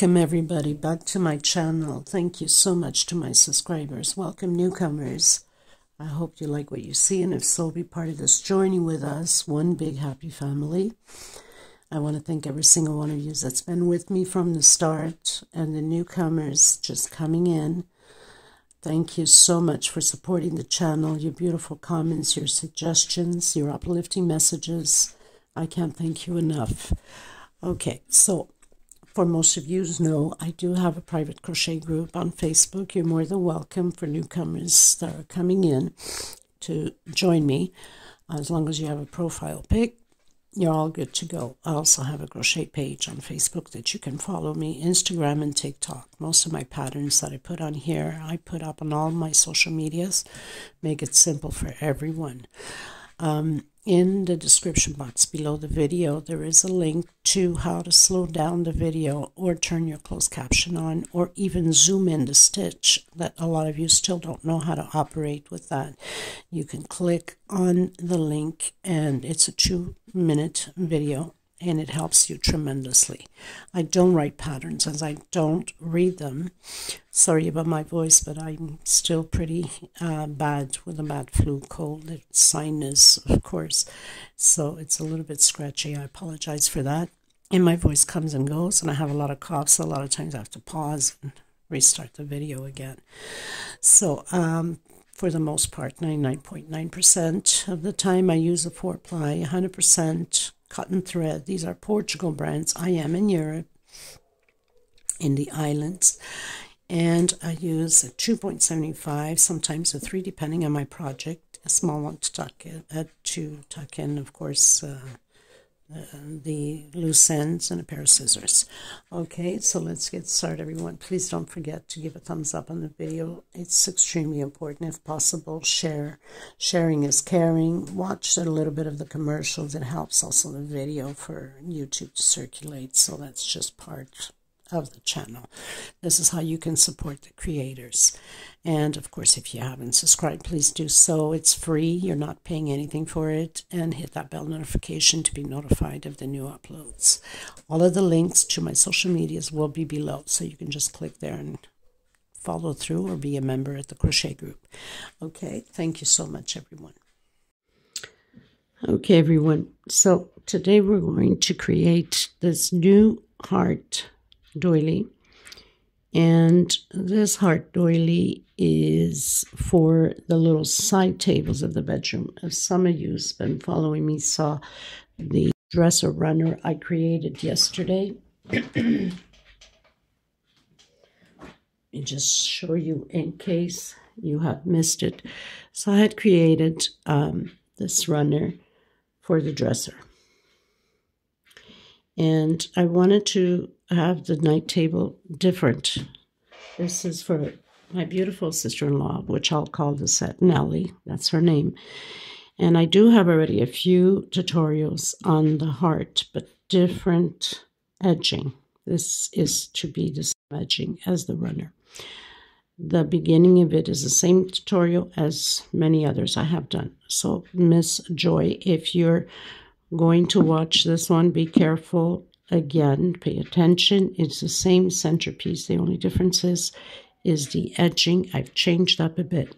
Welcome everybody back to my channel. Thank you so much to my subscribers. Welcome newcomers. I hope you like what you see, and if so, be part of this journey with us, one big happy family. I want to thank every single one of you that's been with me from the start, and the newcomers just coming in. Thank you so much for supporting the channel, your beautiful comments, your suggestions, your uplifting messages. I can't thank you enough. Okay, so for most of you know, I do have a private crochet group on Facebook. You're more than welcome for newcomers that are coming in to join me. As long as you have a profile pic, you're all good to go. I also have a crochet page on Facebook that you can follow me, Instagram and TikTok. Most of my patterns that I put on here, I put up on all my social medias. Make it simple for everyone. In the description box below the video, there is a link to how to slow down the video or turn your closed caption on, or even zoom in the stitch that a lot of you still don't know how to operate with that. You can click on the link, and it's a 2-minute video, and it helps you tremendously. I don't write patterns as I don't read them. Sorry about my voice, but I'm still pretty bad with a bad flu, cold, it's sinus, of course. So it's a little bit scratchy. I apologize for that. And my voice comes and goes, and I have a lot of coughs. So a lot of times I have to pause and restart the video again. So for the most part, 99.9% of the time, I use a 4-ply, 100% cotton thread. These are Portugal brands. I am in Europe, in the islands, and I use a 2.75, sometimes a 3, depending on my project. A small one to tuck in, of course, the loose ends, and a pair of scissors. Okay, so let's get started, everyone. Please don't forget to give a thumbs up on the video. It's extremely important. If possible, share. Sharing is caring. Watch a little bit of the commercials. It helps also the video for YouTube to circulate, so that's just part of the channel. This is how you can support the creators. And of course, if you haven't subscribed, please do so. It's free. You're not paying anything for it. And hit that bell notification to be notified of the new uploads. All of the links to my social medias will be below, so you can just click there and follow through or be a member at the crochet group. Okay, thank you so much, everyone. Okay, everyone. So today we're going to create this new heart doily, and this heart doily is for the little side tables of the bedroom. As some of you who's been following me saw the dresser runner I created yesterday. Let me just show you in case you have missed it. So I had created this runner for the dresser, and I wanted to have the night table different. This is for my beautiful sister-in-law, which I'll call the set Nelly. That's her name. And I do have already a few tutorials on the heart, but different edging. This is to be the same edging as the runner. The beginning of it is the same tutorial as many others I have done. So Miss Joy, if you're going to watch this one, be careful. Again, pay attention. It's the same centerpiece. The only difference is the edging. I've changed up a bit.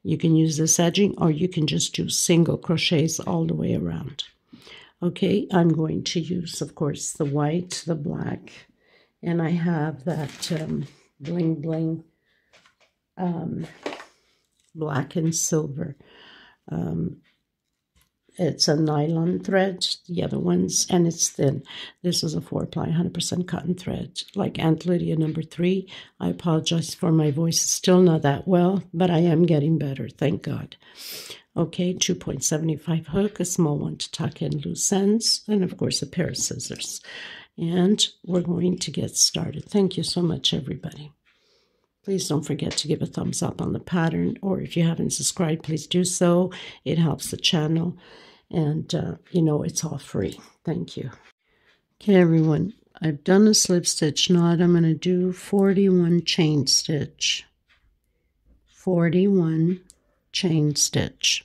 You can use this edging, or you can just do single crochets all the way around. Okay, I'm going to use, of course, the white, the black, and I have that bling bling black and silver. It's a nylon thread, the other ones, and it's thin. This is a 4-ply, 100% cotton thread, like Aunt Lydia number 3. I apologize for my voice. It's still not that well, but I am getting better, thank God. Okay, 2.75 hook, a small one to tuck in loose ends, and of course a pair of scissors. And we're going to get started. Thank you so much, everybody. Please don't forget to give a thumbs up on the pattern, or if you haven't subscribed, please do so. It helps the channel, and you know, it's all free. Thank you. Okay, everyone, I've done a slip stitch knot. I'm going to do 41 chain stitch. 41 chain stitch.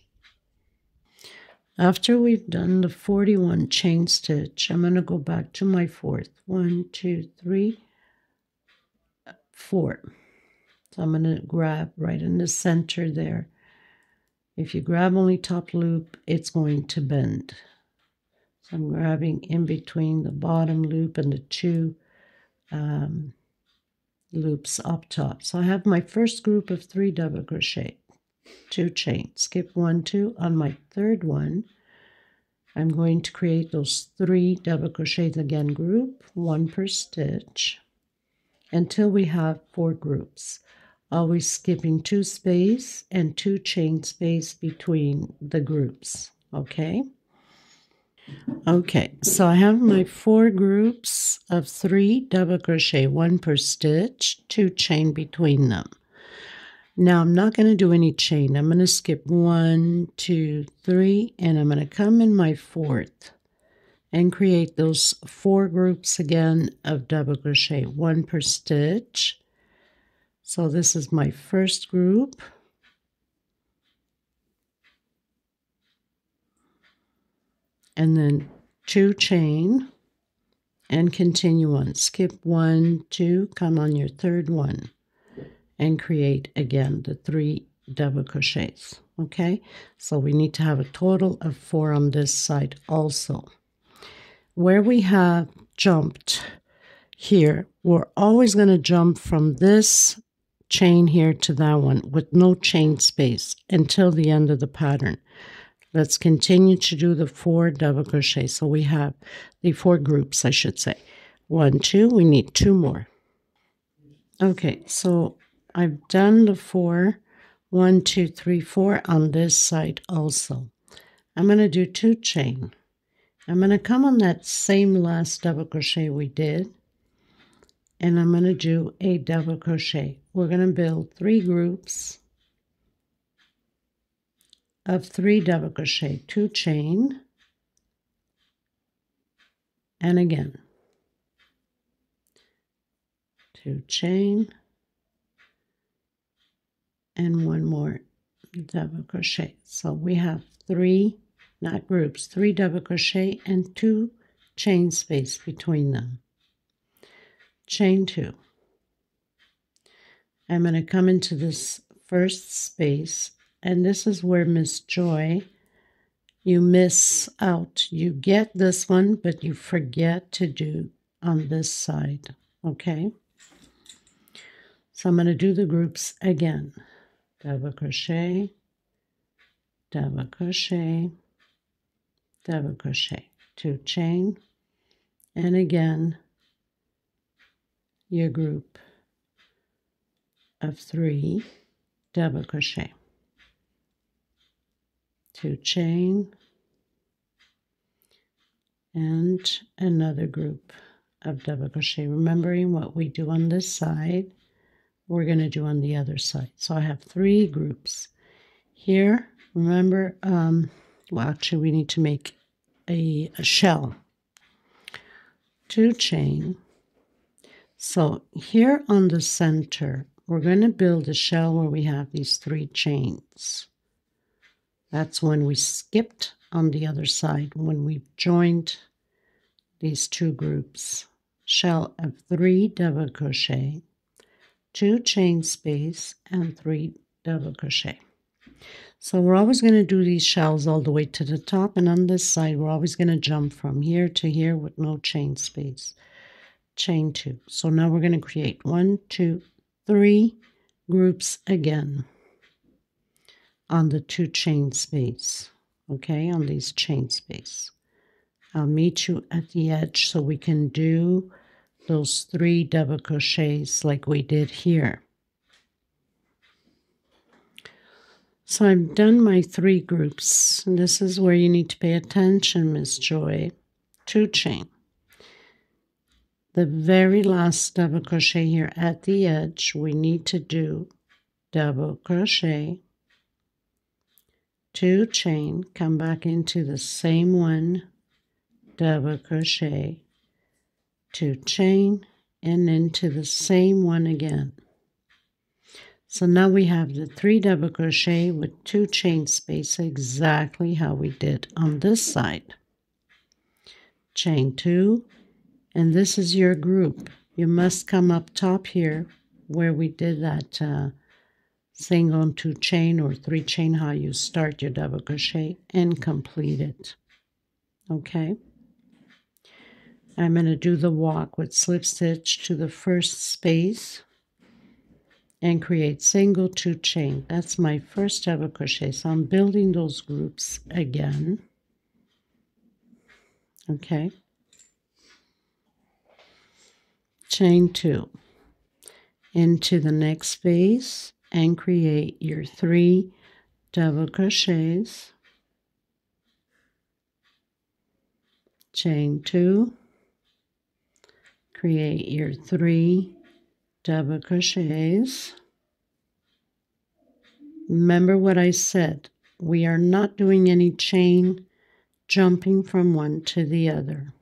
After we've done the 41 chain stitch, I'm going to go back to my fourth. 1, 2, 3, 4. So I'm going to grab right in the center there. If you grab only top loop, it's going to bend. So I'm grabbing in between the bottom loop and the 2 loops up top. So I have my first group of 3 double crochet, 2 chain, skip 1, 2. On my third one, I'm going to create those 3 double crochets again, group 1 per stitch, until we have 4 groups. Always skipping 2 space and 2 chain space between the groups, okay? Okay, so I have my 4 groups of 3 double crochet, 1 per stitch, 2 chain between them. Now I'm not going to do any chain. I'm going to skip 1, 2, 3, and I'm going to come in my 4th and create those 4 groups again of double crochet, 1 per stitch. So this is my first group. And then 2 chain and continue on. Skip 1, 2, come on your third one and create again the 3 double crochets. Okay, so we need to have a total of 4 on this side also. Where we have jumped here, we're always going to jump from this chain here to that one with no chain space until the end of the pattern. Let's continue to do the 4 double crochet. So we have the 4 groups, I should say. 1, 2, we need 2 more. Okay, so I've done the 4, 1, 2, 3, 4 on this side also. I'm going to do 2 chain. I'm going to come on that same last double crochet we did, and I'm going to do a double crochet. We're going to build 3 groups of 3 double crochet, 2 chain, and again 2 chain and 1 more double crochet. So we have 3, not groups, 3 double crochet and 2 chain space between them. Chain 2. I'm going to come into this first space, and this is where Miss Joy, you miss out. You get this one, but you forget to do on this side, okay? So I'm going to do the groups again. Double crochet, double crochet, double crochet, 2 chain, and again your group of 3 double crochet, 2 chain, and another group of double crochet. Remembering what we do on this side, we're going to do on the other side. So I have 3 groups here. Remember, well, actually we need to make a shell. 2 chain. So here on the center, we're going to build a shell where we have these 3 chains. That's when we skipped on the other side, when we joined these 2 groups. Shell of 3 double crochet, 2 chain space, and 3 double crochet. So we're always going to do these shells all the way to the top, and on this side we're always going to jump from here to here with no chain space. Chain 2. So now we're going to create 1, 2, 3 groups again on the 2 chain space, okay, on these chain space. I'll meet you at the edge so we can do those 3 double crochets like we did here. So I've done my 3 groups, and this is where you need to pay attention, Miss Joy. 2 chain. The very last double crochet here at the edge, we need to do double crochet, 2 chain, come back into the same one, double crochet, 2 chain, and into the same one again. So now we have the 3 double crochet with 2 chain space, exactly how we did on this side. Chain 2, and this is your group. You must come up top here where we did that single and 2 chain or 3 chain, how you start your double crochet and complete it. Okay, I'm going to do the walk with slip stitch to the first space and create single 2 chain. That's my first double crochet, so I'm building those groups again. Okay, chain 2 into the next space and create your 3 double crochets, chain 2, create your 3 double crochets. Remember what I said, we are not doing any chain jumping from one to the other,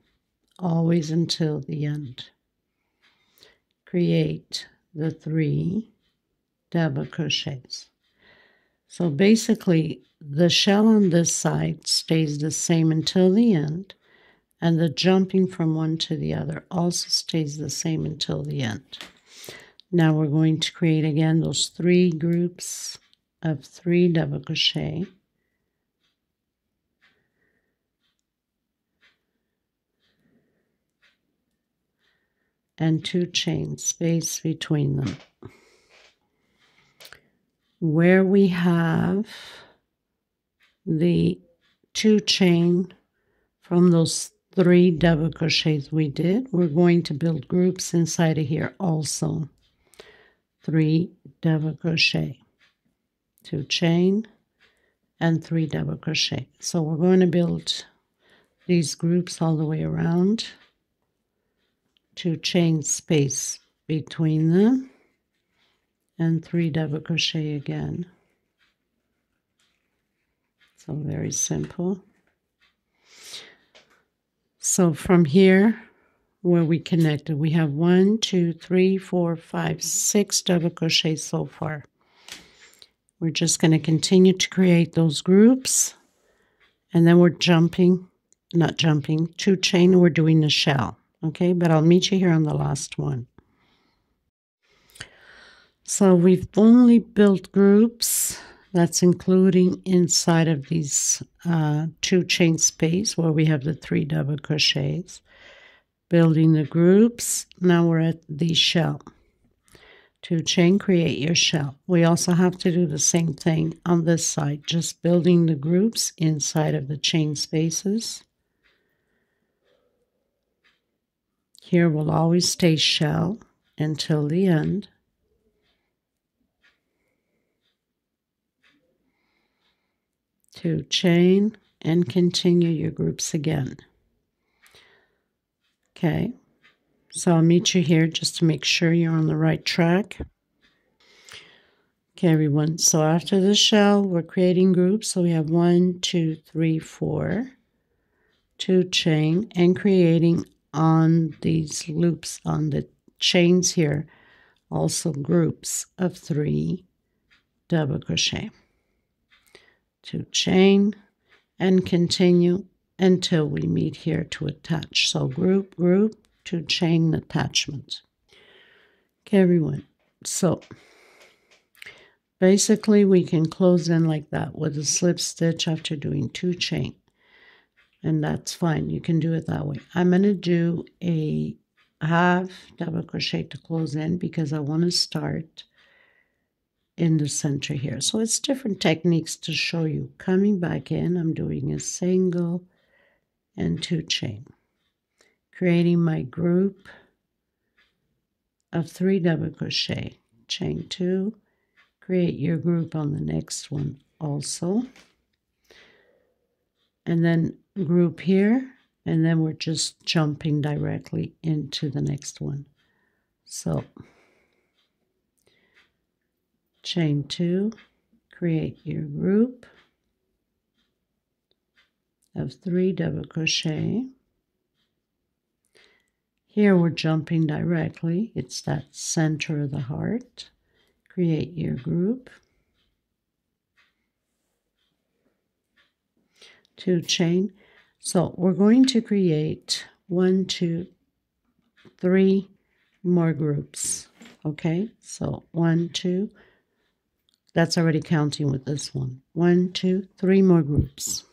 always until the end. Create the 3 double crochets. So basically the shell on this side stays the same until the end, and the jumping from one to the other also stays the same until the end. Now we're going to create again those 3 groups of 3 double crochet. And 2 chain space between them. Where we have the 2 chain from those 3 double crochets we did, we're going to build groups inside of here also. 3 double crochet, 2 chain, and 3 double crochet. So we're going to build these groups all the way around. 2 chain space between them and 3 double crochet again. So very simple. So from here where we connected, we have 1, 2, 3, 4, 5, 6 double crochets so far. We're just going to continue to create those groups, and then we're not jumping, 2 chain, and we're doing the shell. Okay, but I'll meet you here on the last one. So we've only built groups, that's including inside of these 2 chain space where we have the 3 double crochets. Building the groups, now we're at the shell. 2 chain, create your shell. We also have to do the same thing on this side, just building the groups inside of the chain spaces. Here will always stay shell until the end. Two chain and continue your groups again. Okay, so I'll meet you here just to make sure you're on the right track. Okay, everyone, so after the shell, we're creating groups. So we have 1, 2, 3, 4, 2 chain, and creating on these loops on the chains here also groups of 3 double crochet, 2 chain, and continue until we meet here to attach. So group, group, 2 chain attachment. Okay, everyone, so basically we can close in like that with a slip stitch after doing 2 chain. And that's fine. You can do it that way. I'm going to do a half double crochet to close in because I want to start in the center here. So it's different techniques to show you. Coming back in, I'm doing a single and 2 chain. Creating my group of 3 double crochet. Chain 2. Create your group on the next one also. And then group here, and then we're just jumping directly into the next one. So chain 2, create your group of 3 double crochet. Here we're jumping directly, it's that center of the heart. Create your group, 2 chain. So we're going to create 1, 2, 3 more groups. Okay, so 1, 2, that's already counting with this one. 1, 2, 3 more groups.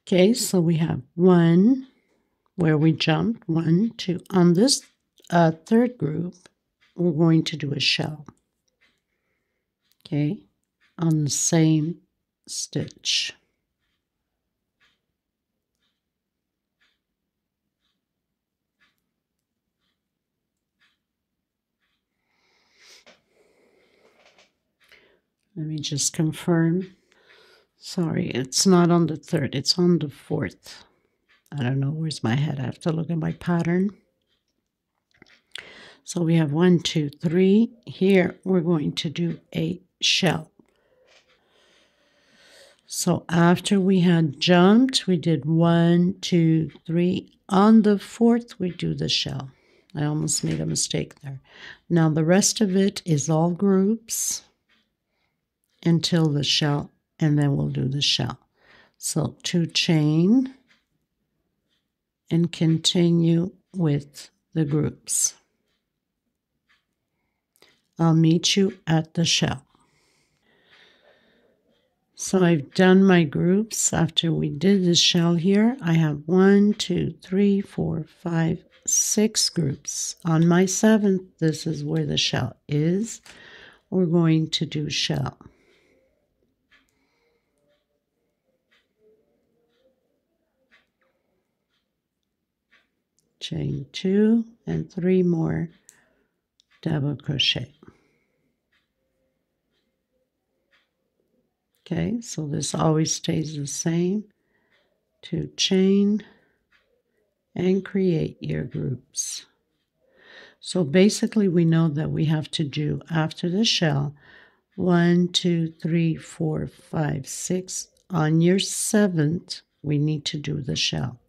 Okay, so we have 1 where we jumped, 1, 2. On this third group, we're going to do a shell. Okay, on the same stitch. Let me just confirm. Sorry, it's not on the third, it's on the fourth. I don't know, where's my head? I have to look at my pattern. So we have 1, 2, 3. Here we're going to do a shell. So after we had jumped, we did 1, 2, 3. On the fourth, we do the shell. I almost made a mistake there. Now the rest of it is all groups until the shell, and then we'll do the shell. So 2 chain and continue with the groups. I'll meet you at the shell. So I've done my groups. After we did the shell here, I have 1, 2, 3, 4, 5, 6 groups. On my 7th, this is where the shell is. We're going to do shell. Chain 2 and 3 more double crochet. Okay, so this always stays the same. 2 chain and create your groups. So basically we know that we have to do after the shell 1, 2, 3, 4, 5, 6. On your 7th, we need to do the shell.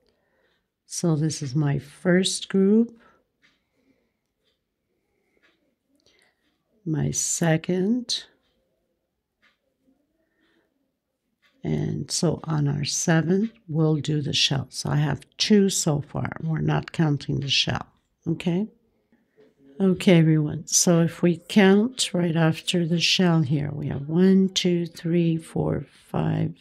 So this is my first group, my second, and so on our 7th, we'll do the shell. So I have 2 so far. We're not counting the shell, okay? Okay, everyone. So if we count right after the shell here, we have 1, 2, 3, 4, 5.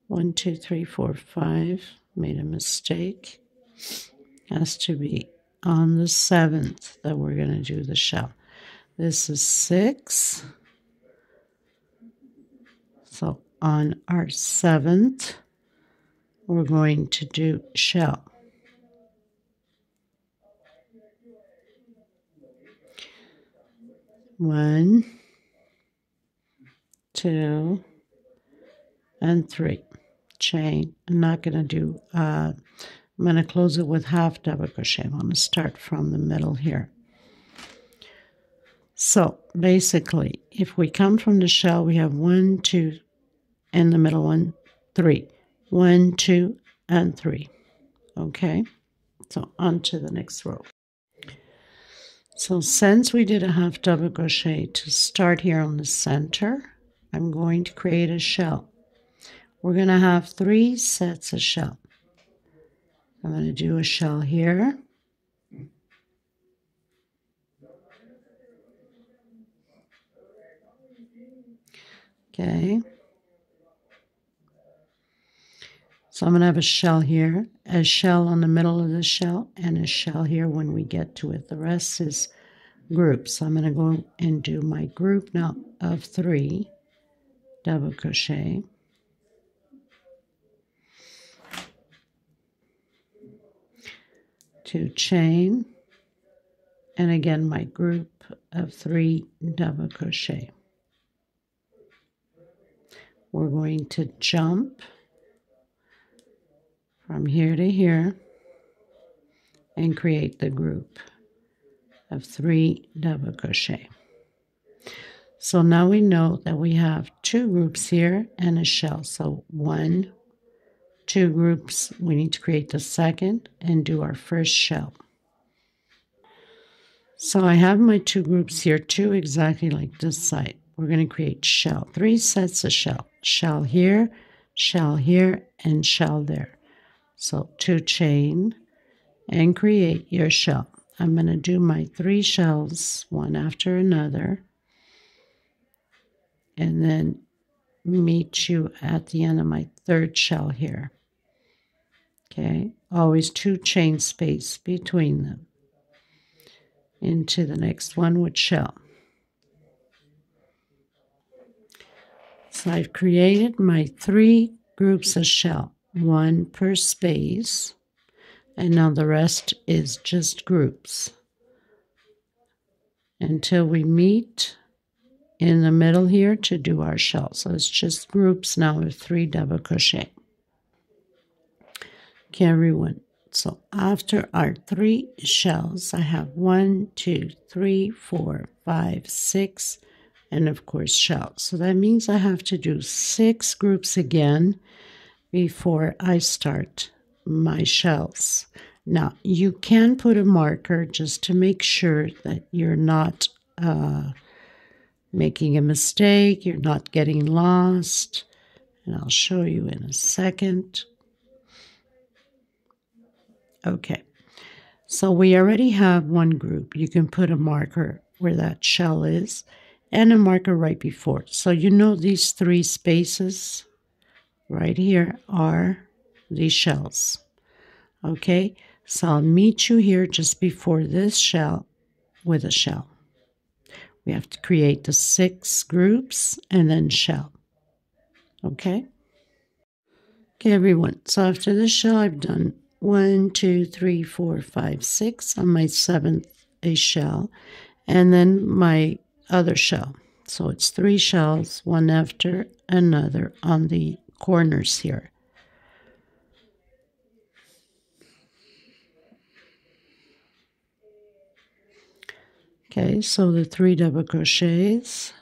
1, 2, 3, 4, 5. Made a mistake. Has to be on the 7th that we're going to do the shell. This is 6. So on our 7th, we're going to do shell. One, 2, and 3. Chain. I'm not going to do, I'm going to close it with half double crochet. I'm going to start from the middle here. So basically, if we come from the shell, we have 1, 2, and the middle one, 3. 1, 2, and 3. Okay, so on to the next row. So since we did a half double crochet to start here on the center, I'm going to create a shell. We're going to have 3 sets of shell. I'm going to do a shell here. Okay. So I'm going to have a shell here, a shell on the middle of the shell, and a shell here when we get to it. The rest is groups. So I'm going to go and do my group now of 3 double crochet. Two chain, and again my group of 3 double crochet. We're going to jump from here to here and create the group of 3 double crochet. So now we know that we have 2 groups here and a shell. So 1, 2 groups, we need to create the second and do our first shell. So I have my 2 groups here, 2 exactly like this side. We're going to create shell, 3 sets of shell. Shell here, and shell there. So 2 chain and create your shell. I'm going to do my 3 shells one after another, and then meet you at the end of my 3rd shell here. Okay, always 2 chain space between them into the next one with shell. So I've created my 3 groups of shell, 1 per space, and now the rest is just groups until we meet in the middle here to do our shell. So it's just groups now of 3 double crochet. Okay, everyone. So after our 3 shells, I have 1, 2, 3, 4, 5, 6, and of course shells. So that means I have to do 6 groups again before I start my shells. Now, you can put a marker just to make sure that you're not making a mistake, you're not getting lost, and I'll show you in a second. Okay, so we already have 1 group. You can put a marker where that shell is and a marker right before. So you know these 3 spaces right here are these shells. Okay, so I'll meet you here just before this shell with a shell. We have to create the 6 groups and then shell. Okay? Okay, everyone. So after this shell, I've done 1, 2, 3, 4, 5, 6. On my 7th, a shell, and then my other shell. So it's 3 shells, one after another on the corners here. Okay, so the 3 double crochets.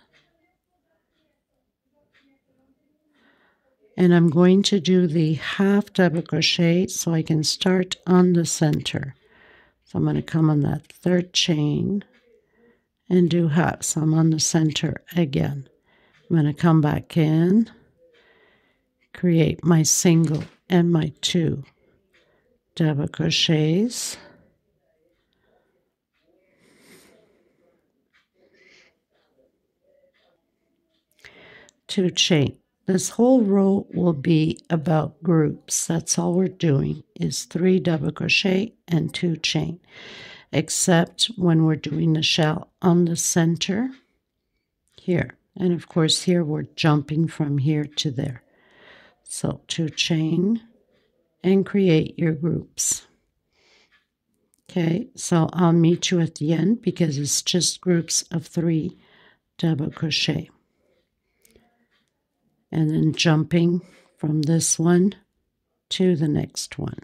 And I'm going to do the half double crochet so I can start on the center. So I'm going to come on that 3rd chain and do half. So I'm on the center again. I'm going to come back in, create my single and my 2 double crochets. Two chain. This whole row will be about groups. That's all we're doing is 3 double crochet and 2 chain, except when we're doing the shell on the center here. And of course here we're jumping from here to there. So 2 chain and create your groups. Okay, so I'll meet you at the end because it's just groups of 3 double crochet. And then jumping from this one to the next one.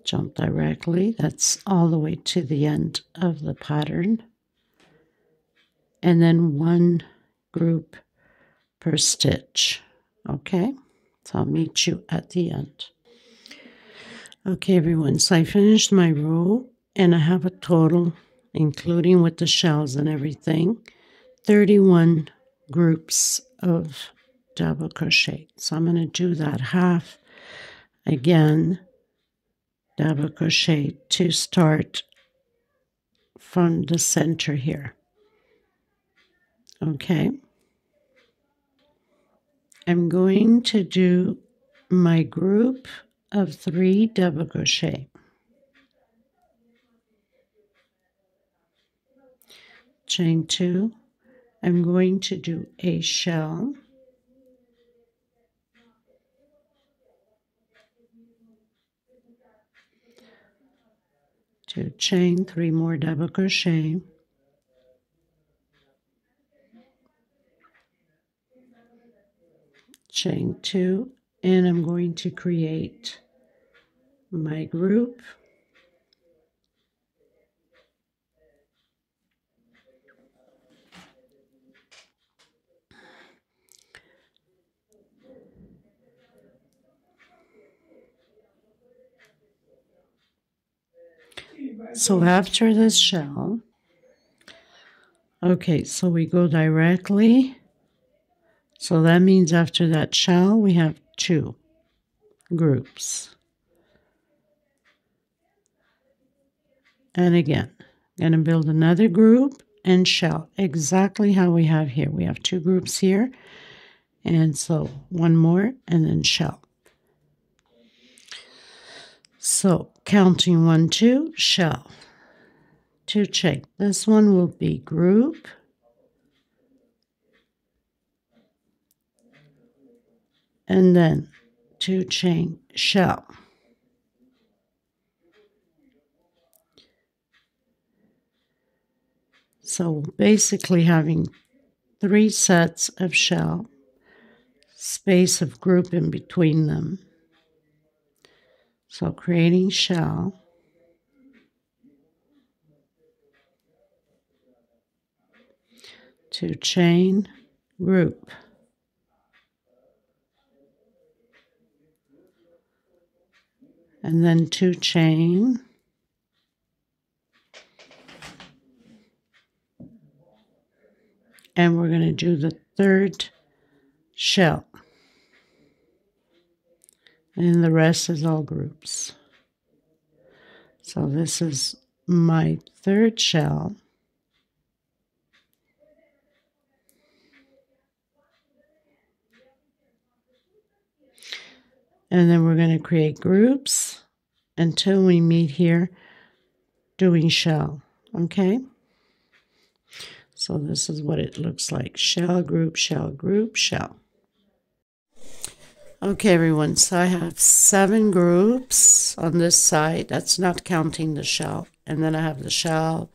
Jump directly, that's all the way to the end of the pattern. And then 1 group per stitch. Okay, so I'll meet you at the end. Okay, everyone, so I finished my row and I have a total, including with the shells and everything, 31 groups of double crochet. So I'm going to do that half again, double crochet to start from the center here. Okay. I'm going to do my group of 3 double crochet. Chain 2. I'm going to do a shell, to chain 3 more double crochet, chain 2, and I'm going to create my group. So after this shell, okay, so we go directly. So that means after that shell, we have 2 groups. and again. I'm going to build another group and shell, exactly how we have here. We have 2 groups here, and so 1 more and then shell. So counting 1, 2, shell, 2 chain. This one will be group, and then 2 chain, shell. So basically having 3 sets of shell, space of group in between them. So creating shell, to chain, group, and then 2 chain, and we're going to do the 3rd shell, and the rest is all groups. So this is my 3rd shell, and then we're going to create groups until we meet here doing shell. Okay, so this is what it looks like: shell, group, shell, group, shell. Okay, everyone, so I have 7 groups on this side. That's not counting the shell. And then I have the shell,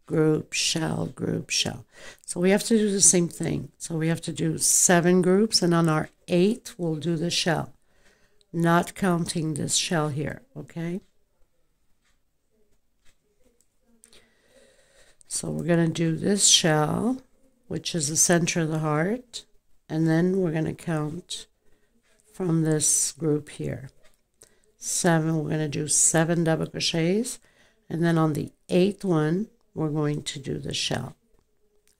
group, shell, group, shell. So we have to do the same thing. So we have to do 7 groups, and on our 8th, we'll do the shell, not counting this shell here, okay? So we're going to do this shell, which is the center of the heart, and then we're going to count from this group here. 7, we're going to do 7 double crochets, and then on the 8th one, we're going to do the shell,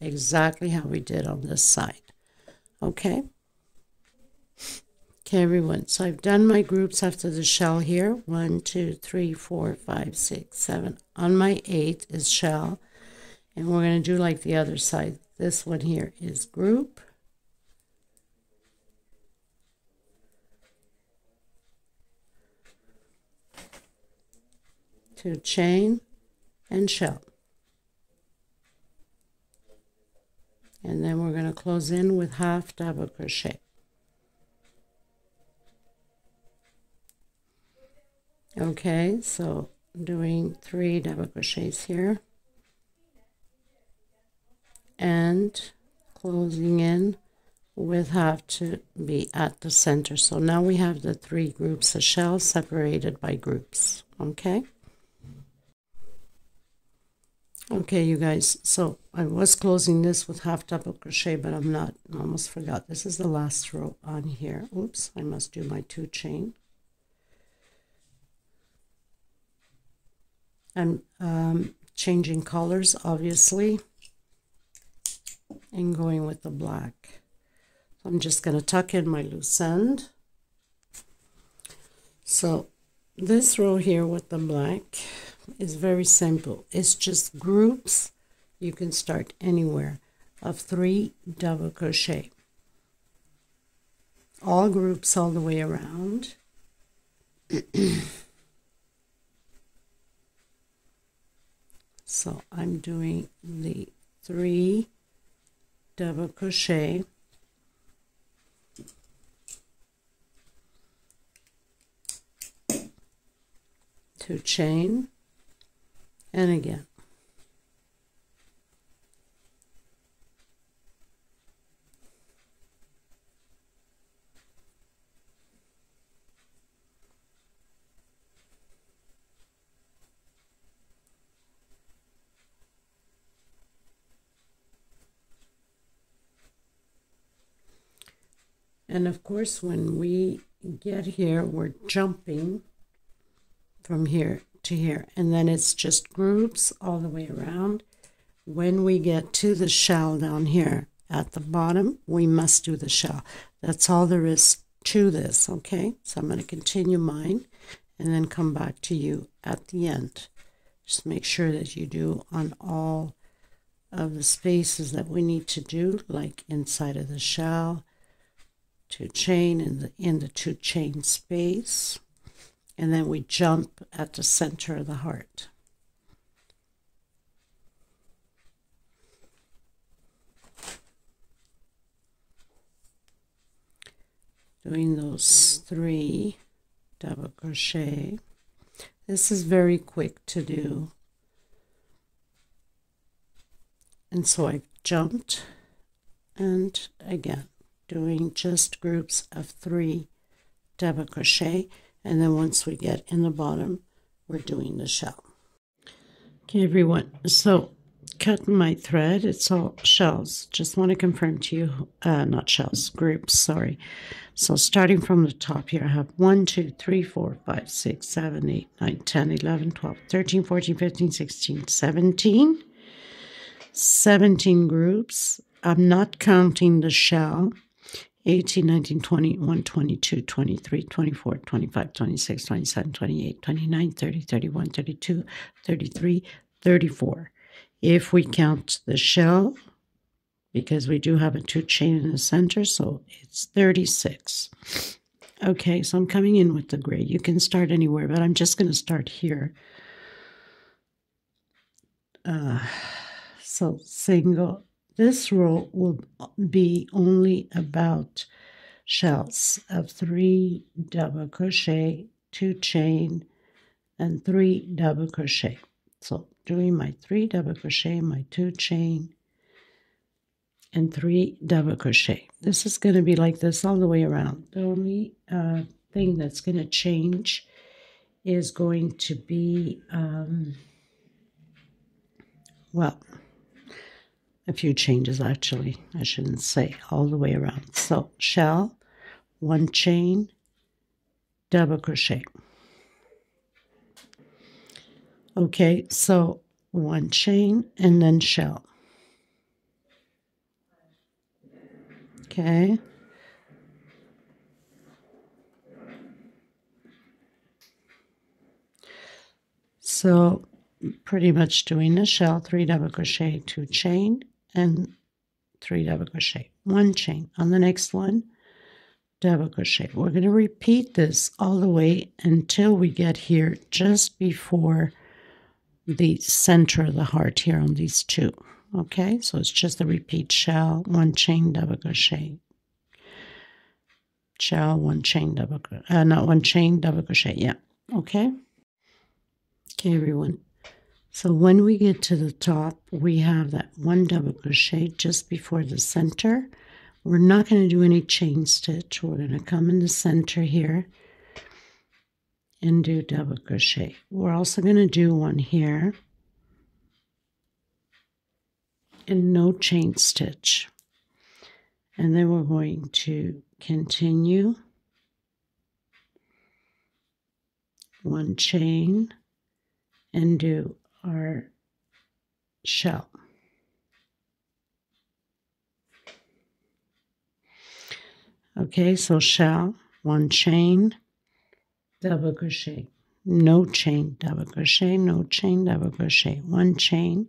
exactly how we did on this side. Okay? Okay, everyone, so I've done my groups after the shell here. 1, 2, 3, 4, 5, 6, 7. On my 8th is shell, and we're going to do like the other side. This one here is group, to chain, and shell. And then we're going to close in with half double crochet. Okay, so doing 3 double crochets here and closing in with half to be at the center. So now we have the 3 groups of shells separated by groups. Okay. Okay, you guys, so I was closing this with half double crochet, but I'm not. I almost forgot. This is the last row on here. Oops, I must do my 2 chain. I'm changing colors, obviously, and going with the black. So I'm just going to tuck in my loose end. So this row here with the black is very simple. It's just groups. You can start anywhere of 3 double crochet. All groups all the way around. So I'm doing the 3 double crochet, to chain, and again. And of course, when we get here, we're jumping from here to here, and then it's just groups all the way around. When we get to the shell down here at the bottom, we must do the shell. That's all there is to this, okay? So I'm going to continue mine and then come back to you at the end, Just make sure that you do on all of the spaces that we need to do, like inside of the shell, 2 chain in the 2 chain space, and then we jump at the center of the heart. Doing those 3 double crochet. This is very quick to do. And so I've jumped, and again, doing just groups of 3 double crochet, and then once we get in the bottom, we're doing the shell. Okay, everyone, so cutting my thread, it's all shells. Just want to confirm to you, not shells, groups, sorry. So starting from the top here, I have 1, 2, 3, 4, 5, 6, 7, 8, 9, 10, 11, 12, 13, 14, 15, 16, 17. 17 groups. I'm not counting the shell. 18, 19, 20, 21, 22, 23, 24, 25, 26, 27, 28, 29, 30, 31, 32, 33, 34. If we count the shell, because we do have a 2 chain in the center, so it's 36. Okay, so I'm coming in with the gray. You can start anywhere, but I'm just going to start here. So single. This row will be only about shells of 3 double crochet, 2 chain, and 3 double crochet. So doing my 3 double crochet, my 2 chain, and 3 double crochet. This is going to be like this all the way around. The only thing that's going to change is going to be, well, a few changes actually. I shouldn't say all the way around. So shell, 1 chain, double crochet. Okay, so 1 chain and then shell. Okay. So pretty much doing the shell, 3 double crochet, 2 chain, and 3 double crochet, 1 chain. On the next one, double crochet. We're going to repeat this all the way until we get here just before the center of the heart here on these 2. Okay, so it's just a repeat shell, 1 chain, double crochet, shell, 1 chain, double crochet, not 1 chain, double crochet, yeah, okay. Okay, everyone, so when we get to the top, we have that 1 double crochet just before the center. We're not going to do any chain stitch. We're going to come in the center here and do double crochet. We're also going to do one here and no chain stitch. And then we're going to continue 1 chain and do our shell. Okay, so shell, 1 chain, double crochet, no chain, double crochet, no chain, double crochet, 1 chain,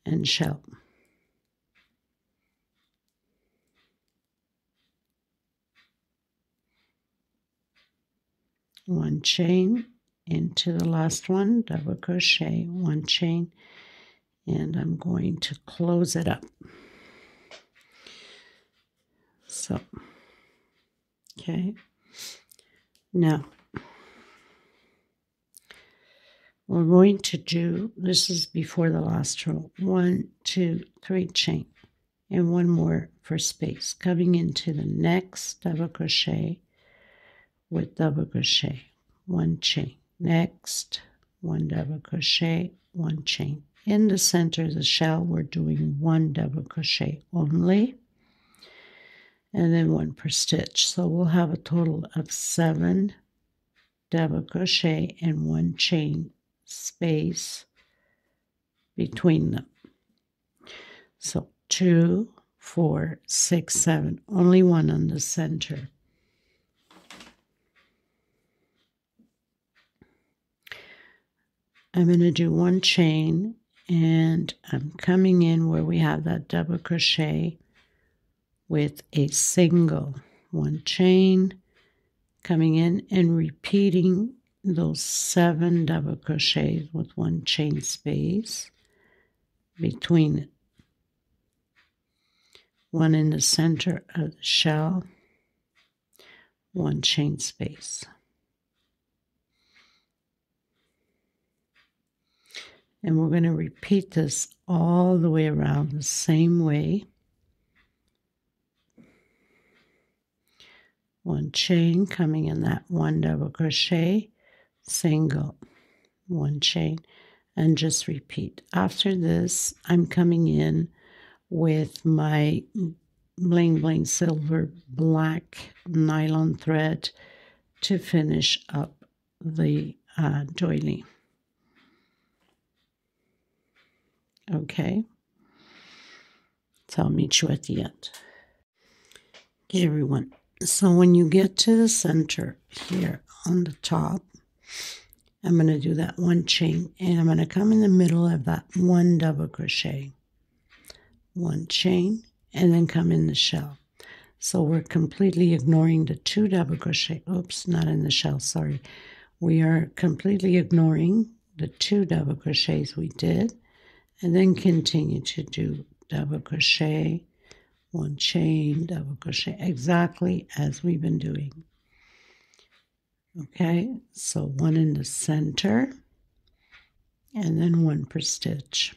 and shell. One chain into the last one, double crochet, 1 chain, and I'm going to close it up. So, okay, now we're going to do, this is before the last row, 1, 2, 3 chain, and 1 more for space, coming into the next double crochet with double crochet, 1 chain, next 1 double crochet, 1 chain. In the center of the shell, we're doing 1 double crochet only, and then 1 per stitch. So we'll have a total of 7 double crochet and 1 chain space between them. So 2, 4, 6, 7, only 1 on the center. I'm going to do 1 chain, and I'm coming in where we have that double crochet with a single. 1 chain, coming in and repeating those 7 double crochets with 1 chain space between it. 1 in the center of the shell, 1 chain space. And we're going to repeat this all the way around the same way. 1 chain, coming in that 1 double crochet, single, 1 chain, and just repeat. After this, I'm coming in with my bling bling silver black nylon thread to finish up the doily. Okay, so I'll meet you at the end. Okay, everyone. So when you get to the center here on the top, I'm going to do that 1 chain, and I'm going to come in the middle of that 1 double crochet, 1 chain, and then come in the shell. So we're completely ignoring the 2 double crochet. Oops, not in the shell, sorry. We are completely ignoring the 2 double crochets we did, and then continue to do double crochet, 1 chain, double crochet, exactly as we've been doing. Okay, so 1 in the center, and then 1 per stitch.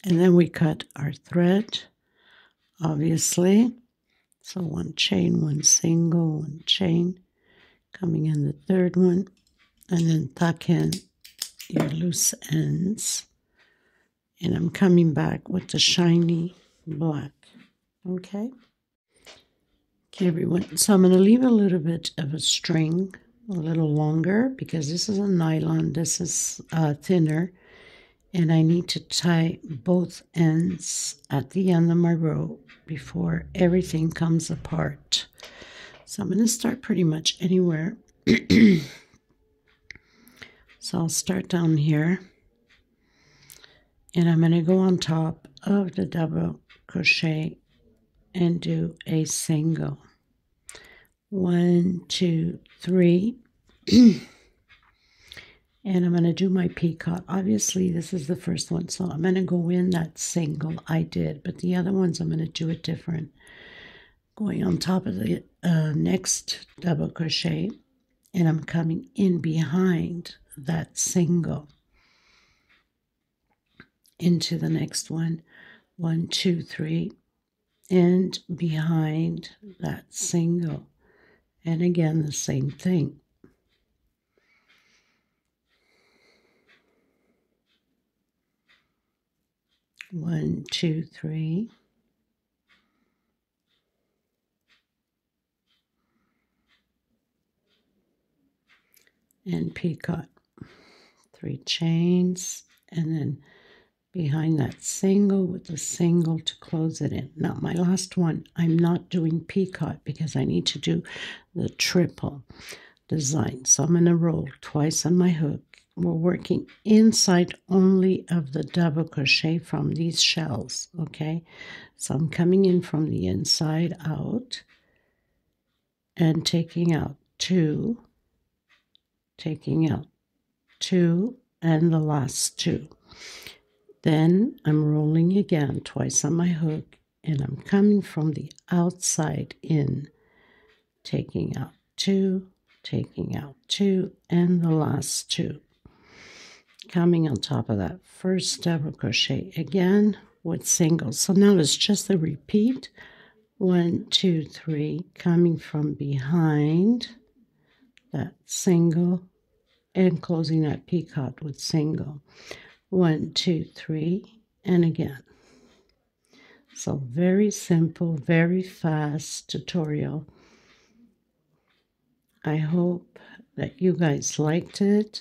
And then we cut our thread, obviously. So 1 chain, 1 single, 1 chain, coming in the 3rd one, and then tuck in your loose ends. And I'm coming back with the shiny black. Okay? Okay, everyone. So I'm going to leave a little bit of a string, a little longer, because this is a nylon, this is thinner. And I need to tie both ends at the end of my row before everything comes apart. So I'm going to start pretty much anywhere. So I'll start down here, and I'm going to go on top of the double crochet and do a single. 1, 2, 3. And I'm going to do my peacock. Obviously, this is the first one, so I'm going to go in that single I did, but the other ones I'm going to do it different. Going on top of the next double crochet, and I'm coming in behind that single into the next one. 1, 2, 3, and behind that single. And again, the same thing. One, 2, 3. And peacock. 3 chains, and then behind that single with the single to close it in. Now my last one, I'm not doing peacock because I need to do the triple design. So I'm going to roll twice on my hook. We're working inside only of the double crochet from these shells, okay? So I'm coming in from the inside out and taking out 2, taking out 2, and the last 2. Then I'm rolling again twice on my hook, and I'm coming from the outside in, taking out 2, taking out 2, and the last 2. Coming on top of that first double crochet again with singles. So now it's just a repeat. 1, 2, 3, coming from behind that single and closing that peacock with single. 1, 2, 3, and again. So very simple, very fast tutorial. I hope that you guys liked it,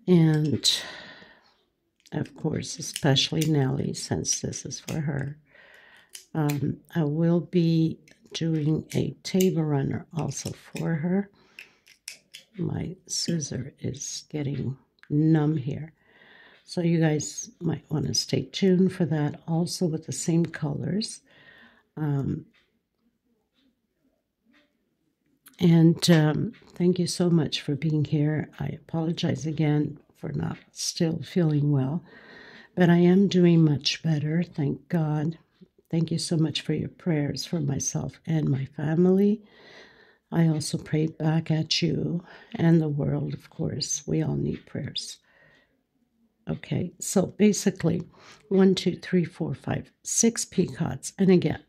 and of course, especially Nelly, since this is for her. I will be doing a table runner also for her. My scissor is getting numb here. So you guys might want to stay tuned for that, also with the same colors. Thank you so much for being here. I apologize again for not still feeling well, but I am doing much better, thank God. Thank you so much for your prayers for myself and my family. I also prayed back at you and the world, of course. We all need prayers. Okay, so basically 1, 2, 3, 4, 5, 6 peacocks. And again,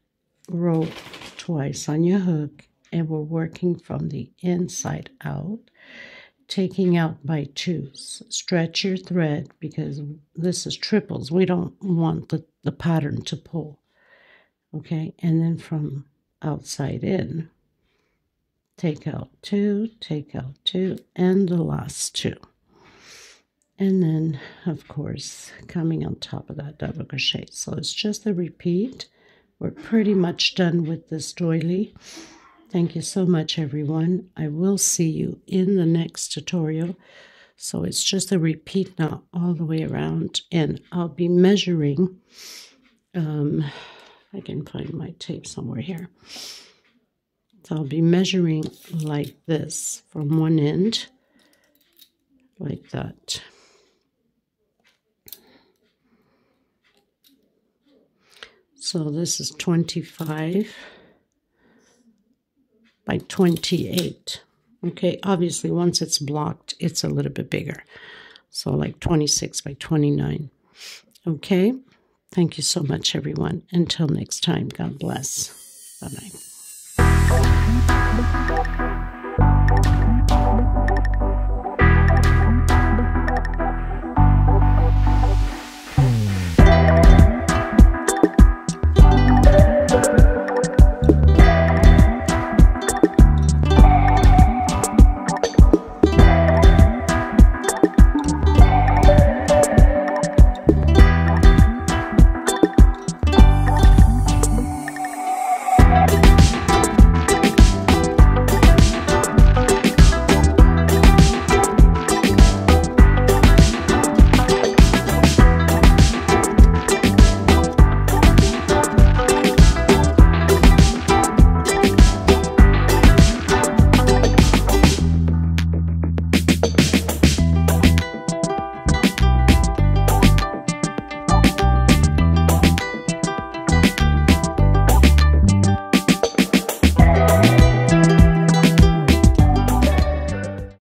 row twice on your hook, and we're working from the inside out, taking out by 2s. Stretch your thread because this is triples. We don't want the pattern to pull. Okay, and then from outside in, take out 2, and the last 2. And then, of course, coming on top of that double crochet. So it's just a repeat. We're pretty much done with this doily. Thank you so much, everyone. I will see you in the next tutorial. So it's just a repeat now all the way around. And I'll be measuring. I can find my tape somewhere here. So I'll be measuring like this from one end, like that. So this is 25 by 28. Okay, obviously once it's blocked, it's a little bit bigger. So like 26 by 29. Okay, thank you so much, everyone. Until next time, God bless. Bye-bye.